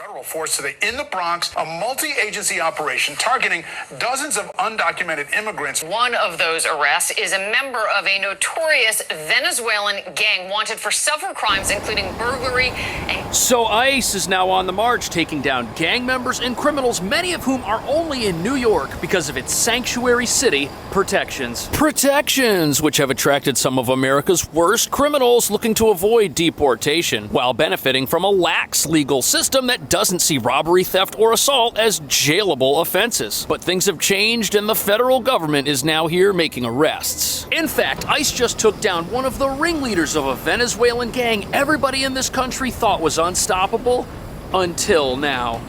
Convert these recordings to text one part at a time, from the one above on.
Federal force today in the Bronx, a multi-agency operation targeting dozens of undocumented immigrants. One of those arrests is a member of a notorious Venezuelan gang wanted for several crimes, including burglary and... So ICE is now on the march, taking down gang members and criminals, many of whom are only in New York because of its sanctuary city protections. Protections, which have attracted some of America's worst criminals looking to avoid deportation, while benefiting from a lax legal system that doesn't see robbery, theft, or assault as jailable offenses. But things have changed, and the federal government is now here making arrests. In fact, ICE just took down one of the ringleaders of a Venezuelan gang everybody in this country thought was unstoppable, until now.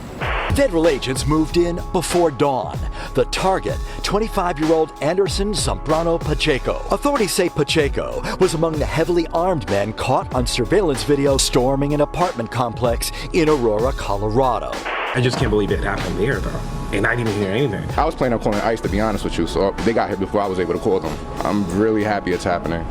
Federal agents moved in before dawn. The target, 25-year-old Anderson Zambrano Pacheco. Authorities say Pacheco was among the heavily armed men caught on surveillance video storming an apartment complex in Aurora, Colorado. I just can't believe it happened there, though. And I didn't even hear anything. I was planning on calling ICE, to be honest with you, so they got here before I was able to call them. I'm really happy it's happening.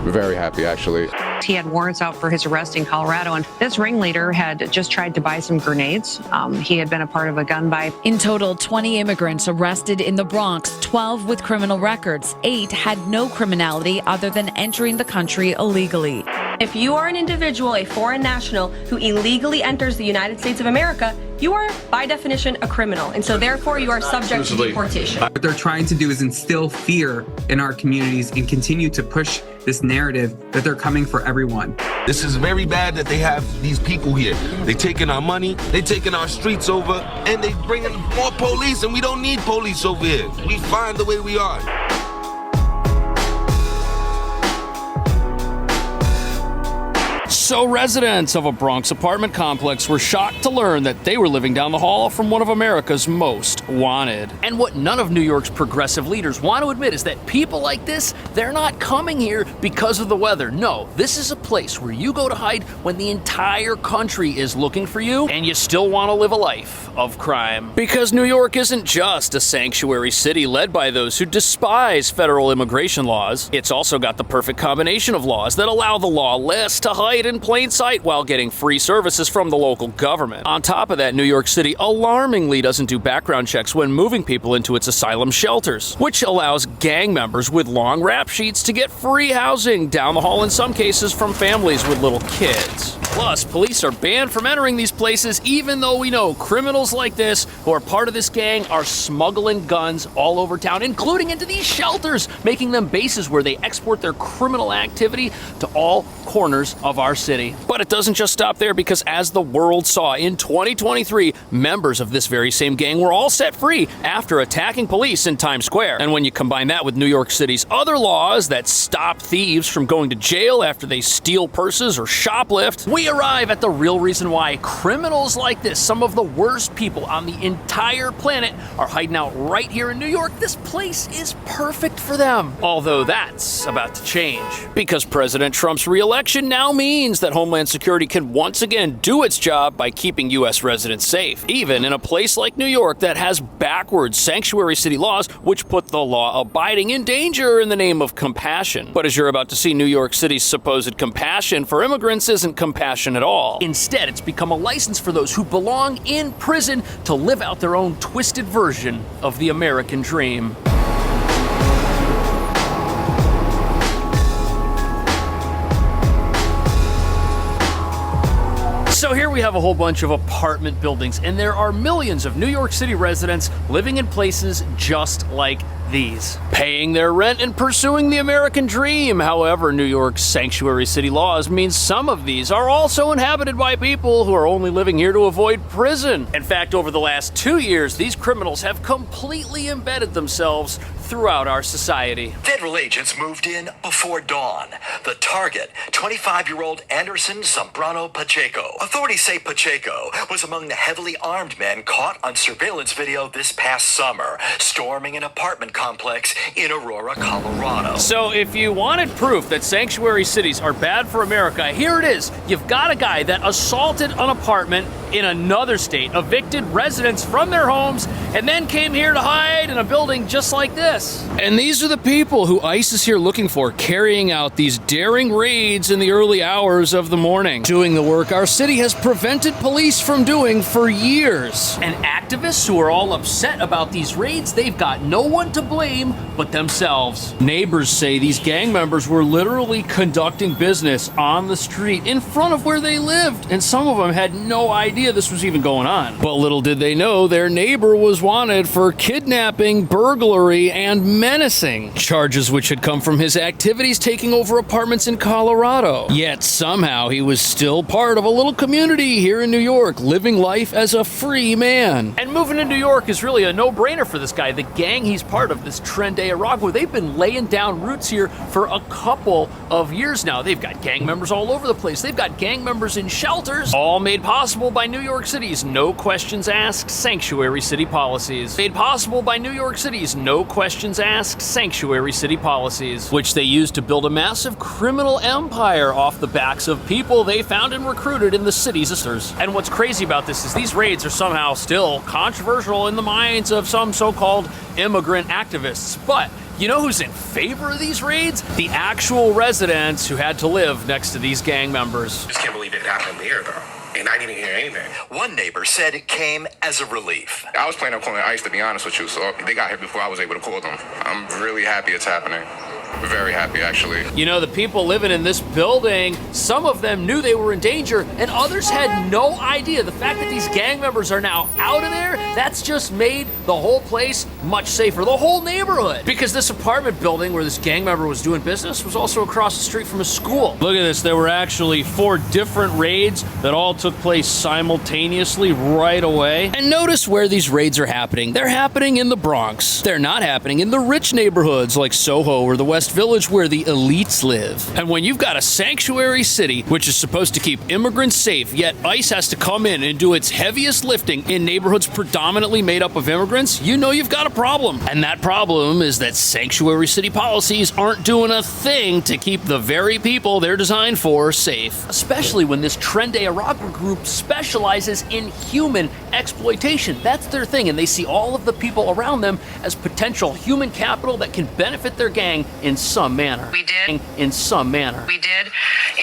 Very happy, actually. He had warrants out for his arrest in Colorado, and this ringleader had just tried to buy some grenades. He had been a part of a gun buy. In total, 20 immigrants arrested in the Bronx, 12 with criminal records. 8 had no criminality other than entering the country illegally. If you are an individual, a foreign national, who illegally enters the United States of America, you are, by definition, a criminal. And so, therefore, you are subject to deportation. What they're trying to do is instill fear in our communities and continue to push this narrative that they're coming for everyone. This is very bad that they have these people here. They taking our money, they taking our streets over, and they bringing more police, and we don't need police over here. We fine the way we are. So residents of a Bronx apartment complex were shocked to learn that they were living down the hall from one of America's most wanted. And what none of New York's progressive leaders want to admit is that people like this, they're not coming here because of the weather. No, this is a place where you go to hide when the entire country is looking for you and you still want to live a life of crime. Because New York isn't just a sanctuary city led by those who despise federal immigration laws. It's also got the perfect combination of laws that allow the lawless to hide in plain sight while getting free services from the local government. On top of that, New York City alarmingly doesn't do background checks when moving people into its asylum shelters, which allows gang members with long rap sheets to get free housing down the hall in some cases from families with little kids. Plus, police are banned from entering these places even though we know criminals like this who are part of this gang are smuggling guns all over town, including into these shelters, making them bases where they export their criminal activity to all corners of our city. But it doesn't just stop there, because as the world saw in 2023, members of this very same gang were all set free after attacking police in Times Square. And when you combine that with New York City's other laws that stop thieves from going to jail after they steal purses or shoplift, we arrive at the real reason why criminals like this, some of the worst people on the entire planet, are hiding out right here in New York. This place is perfect for them. Although that's about to change, because President Trump's re-election now means that Homeland Security can once again do its job by keeping U.S. residents safe, even in a place like New York that has backwards sanctuary city laws which put the law-abiding in danger in the name of compassion. But as you're about to see, New York City's supposed compassion for immigrants isn't compassion at all. Instead, it's become a license for those who belong in prison to live out their own twisted version of the American dream. So here we have a whole bunch of apartment buildings, and there are millions of New York City residents living in places just like these, paying their rent and pursuing the American dream. However, New York's sanctuary city laws mean some of these are also inhabited by people who are only living here to avoid prison. In fact, over the last 2 years, these criminals have completely embedded themselves throughout our society. Federal agents moved in before dawn. The target, 25-year-old Anderson Zambrano Pacheco. Authorities say Pacheco was among the heavily armed men caught on surveillance video this past summer, storming an apartment complex in Aurora, Colorado. So if you wanted proof that sanctuary cities are bad for America, here it is. You've got a guy that assaulted an apartment in another state, evicted residents from their homes, and then came here to hide in a building just like this. this. And these are the people who ICE is here looking for, carrying out these daring raids in the early hours of the morning, doing the work our city has prevented police from doing for years. And activists who are all upset about these raids, they've got no one to blame but themselves. Neighbors say these gang members were literally conducting business on the street in front of where they lived, and some of them had no idea this was even going on. But little did they know their neighbor was wanted for kidnapping, burglary, and menacing, charges which had come from his activities taking over apartments in Colorado. Yet somehow he was still part of a little community here in New York, living life as a free man. And moving to New York is really a no-brainer for this guy. The gang he's part of, this Trenday Aragua, they've been laying down roots here for a couple of years now. They've got gang members all over the place. They've got gang members in shelters, all made possible by New York City's no questions asked sanctuary city policies. Made possible by New York City's no questions asked sanctuary city policies, which they used to build a massive criminal empire off the backs of people they found and recruited in the city's assert. And what's crazy about this is these raids are somehow still controversial in the minds of some so-called immigrant activists. But you know who's in favor of these raids? The actual residents who had to live next to these gang members. Just can't believe it happened here, though. And I didn't hear anything. One neighbor said it came as a relief. I was planning on calling ICE, to be honest with you, so they got here before I was able to call them. I'm really happy it's happening. Very happy, actually. You know, the people living in this building, some of them knew they were in danger, and others had no idea. The fact that these gang members are now out of there, that's just made the whole place much safer. The whole neighborhood. Because this apartment building where this gang member was doing business was also across the street from a school. Look at this. There were actually 4 different raids that all took place simultaneously right away. And notice where these raids are happening. They're happening in the Bronx. They're not happening in the rich neighborhoods like Soho or the West Village where the elites live. And when you've got a sanctuary city which is supposed to keep immigrants safe, yet ICE has to come in and do its heaviest lifting in neighborhoods predominantly made up of immigrants, you know you've got a problem. And that problem is that sanctuary city policies aren't doing a thing to keep the very people they're designed for safe. Especially when this Trenday Aragua group specializes in human exploitation. That's their thing, and they see all of the people around them as potential human capital that can benefit their gang in some manner. We did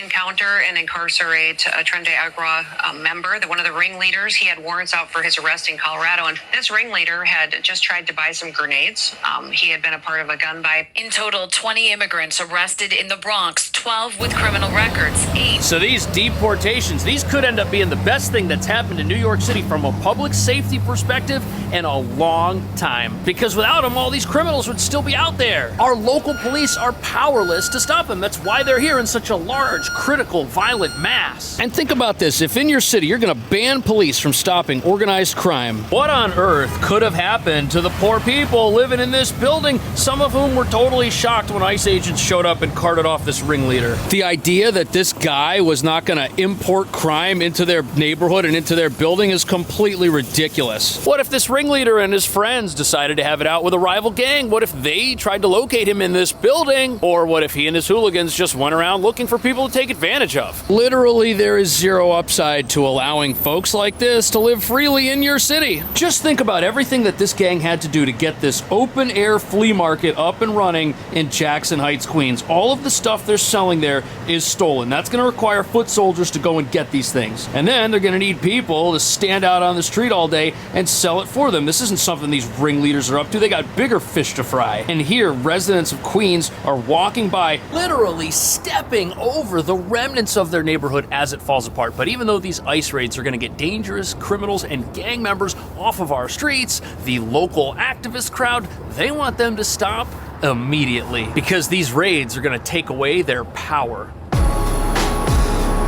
encounter and incarcerate a Trenday Aragua member, one of the ringleaders. He had warrants out for his arrest in Colorado, and this ringleader had just tried to buy some grenades. He had been a part of a gun buy. In total, 20 immigrants arrested in the Bronx, 12 with criminal records, 8. So these deportations, these could end up being the best thing that's happened in New York City from a public safety perspective in a long time. Because without them, all these criminals would still be out there. Our local police are powerless to stop them. That's why they're here in such a large, critical, violent mass. And think about this. If in your city you're going to ban police from stopping organized crime, what on earth could have happened to the poor people living in this building, some of whom were totally shocked when ICE agents showed up and carted off this ringleader? The idea that this guy was not going to import crime into their neighborhood and into their building is completely ridiculous. What if this ringleader and his friends decided to have it out with a rival gang? What if they tried to locate him in this building? Or what if he and his hooligans just went around looking for people to take advantage of? Literally, there is zero upside to allowing folks like this to live freely in your city. Just think about everything that this gang had to do to get this open-air flea market up and running in Jackson Heights, Queens. All of the stuff they're selling there is stolen. That's going to require foot soldiers to go and get these things. And then they're going to need people to stand out on the street all day and sell it for them. This isn't something these ringleaders are up to. They got bigger fish to fry. And here, residents of Queens are walking by, literally stepping over the remnants of their neighborhood as it falls apart. But even though these ICE raids are going to get dangerous criminals and gang members off of our streets, the local activist crowd, they want them to stop immediately, because these raids are going to take away their power.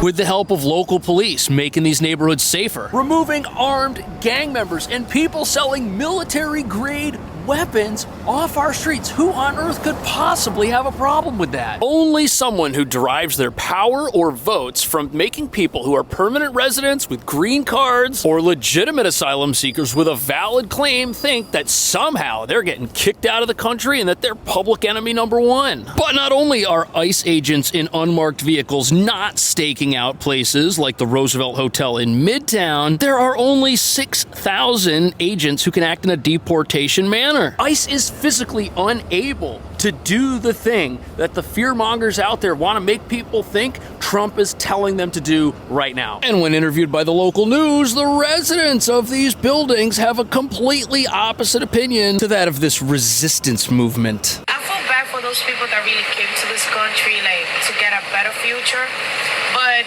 With the help of local police making these neighborhoods safer, removing armed gang members and people selling military-grade weapons off our streets. Who on earth could possibly have a problem with that? Only someone who derives their power or votes from making people who are permanent residents with green cards or legitimate asylum seekers with a valid claim think that somehow they're getting kicked out of the country and that they're public enemy number one. But not only are ICE agents in unmarked vehicles not staking out places like the Roosevelt Hotel in Midtown, there are only 6,000 agents who can act in a deportation manner. center. ICE is physically unable to do the thing that the fearmongers out there want to make people think Trump is telling them to do right now. And when interviewed by the local news, the residents of these buildings have a completely opposite opinion to that of this resistance movement. I feel bad for those people that really came to this country to get a better future, but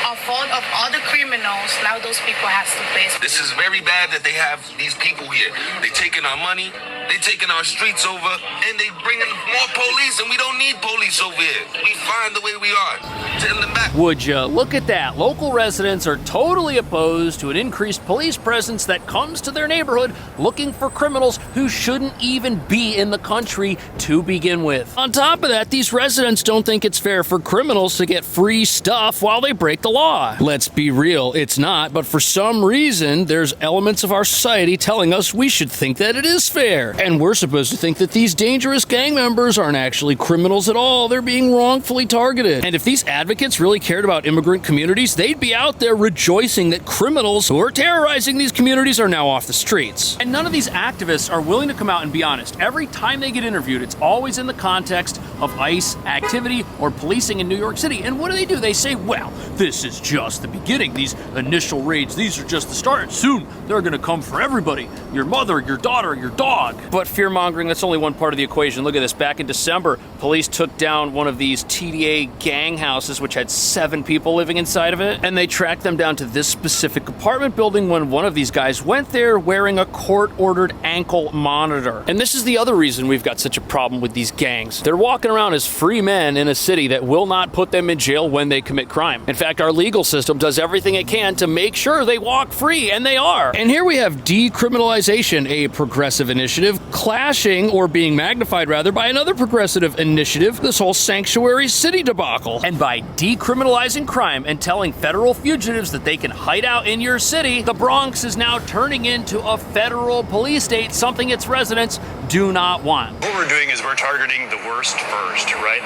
a fault of all the criminals, now those people have to pay. This is very bad that they have these people here. They taking our money, they taking our streets over, and they bringing more police, and we don't need police over here. We fine the way we are. Tell them back. Would you look at that? Local residents are totally opposed to an increased police presence that comes to their neighborhood looking for criminals who shouldn't even be in the country to begin with. On top of that, these residents don't think it's fair for criminals to get free stuff while they break the law. Let's be real, it's not, but for some reason, there's elements of our society telling us we should think that it is fair. And we're supposed to think that these dangerous gang members aren't actually criminals at all. They're being wrongfully targeted. And if these advocates really cared about immigrant communities, they'd be out there rejoicing that criminals who are terrorizing these communities are now off the streets. And none of these activists are willing to come out and be honest. Every time they get interviewed, it's always in the context of ICE activity or policing in New York City. And what do? They say, well, this is just the beginning. These initial raids, these are just the start. Soon, they're going to come for everybody. Your mother, your daughter, your dog. But fear-mongering, that's only one part of the equation. Look at this. Back in December, police took down one of these TDA gang houses, which had 7 people living inside of it. And they tracked them down to this specific apartment building when one of these guys went there wearing a court-ordered ankle monitor. And this is the other reason we've got such a problem with these gangs. They're walking around as free men in a city that will not put them in jail when they commit crime. In fact, our legal system does everything it can to make sure they walk free, and they are. And here we have decriminalization, a progressive initiative, clashing or being magnified rather by another progressive initiative, this whole sanctuary city debacle. And by decriminalizing crime and telling federal fugitives that they can hide out in your city, the Bronx is now turning into a federal police state, something its residents do not want. What we're doing is we're targeting the worst first, right?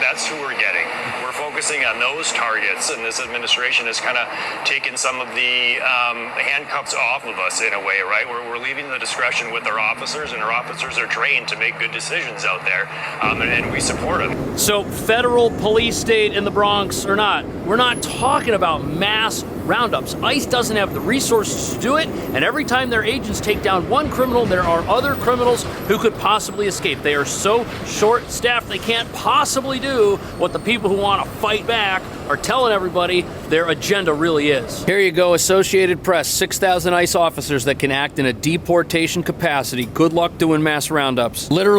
That's who we're getting. We're focusing on those targets, and this administration has kind of taken some of the handcuffs off of us in a way, right? We're leaving the discretion with our officers, and our officers are trained to make good decisions out there, and we support them. So federal police state in the Bronx or not, we're not talking about mass roundups. ICE doesn't have the resources to do it, and every time their agents take down one criminal, there are other criminals who could possibly escape. They are so short-staffed they can't possibly do what the people who want to fight back are telling everybody their agenda really is. Here you go, Associated Press, 6,000 ICE officers that can act in a deportation capacity. Good luck doing mass roundups. Literally